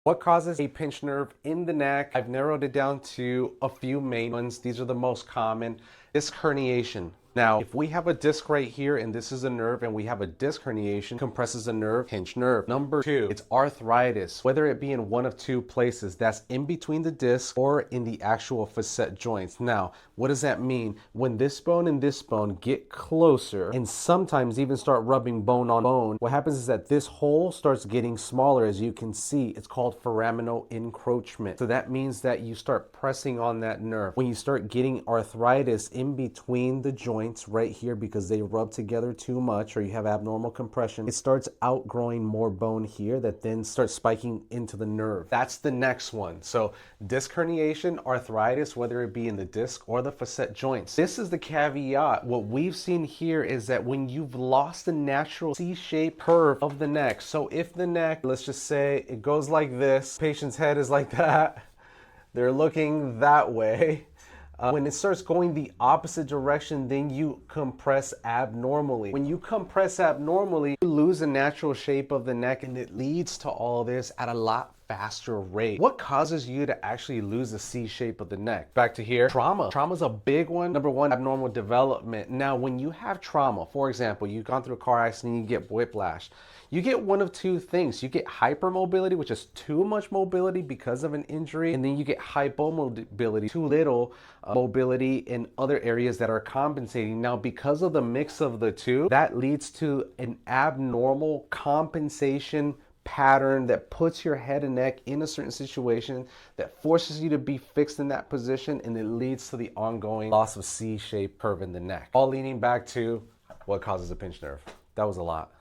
What causes a pinched nerve in the neck? I've narrowed it down to a few main ones. These are the most common. Disc herniation. Now, if we have a disc right here and this is a nerve and we have a disc herniation, compresses a nerve, pinched nerve. Number two, it's arthritis, whether it be in one of two places. That's in between the disc or in the actual facet joints. Now, what does that mean? When this bone and this bone get closer and sometimes even start rubbing bone on bone, what happens is that this hole starts getting smaller. As you can see, it's called foraminal encroachment. So that means that you start pressing on that nerve. When you start getting arthritis in between the joints, right here because they rub together too much or you have abnormal compression, it starts outgrowing more bone here that then starts spiking into the nerve. That's the next one. So disc herniation, arthritis, whether it be in the disc or the facet joints. This is the caveat. What we've seen here is that when you've lost the natural C-shaped curve of the neck, so if the neck, let's just say it goes like this, patient's head is like that, they're looking that way. When it starts going the opposite direction, then you compress abnormally. When you compress abnormally, you lose the natural shape of the neck, and it leads to all this at a lot faster rate. What causes you to actually lose the C shape of the neck? Back to here, trauma. Trauma's a big one. Number one, abnormal development. Now, when you have trauma, for example, you've gone through a car accident, you get whiplash. You get one of two things. You get hypermobility, which is too much mobility because of an injury, and then you get hypomobility, too little mobility in other areas that are compensating. Now, because of the mix of the two, that leads to an abnormal compensation pattern that puts your head and neck in a certain situation that forces you to be fixed in that position, and it leads to the ongoing loss of C-shaped curve in the neck. All leading back to what causes a pinched nerve. That was a lot.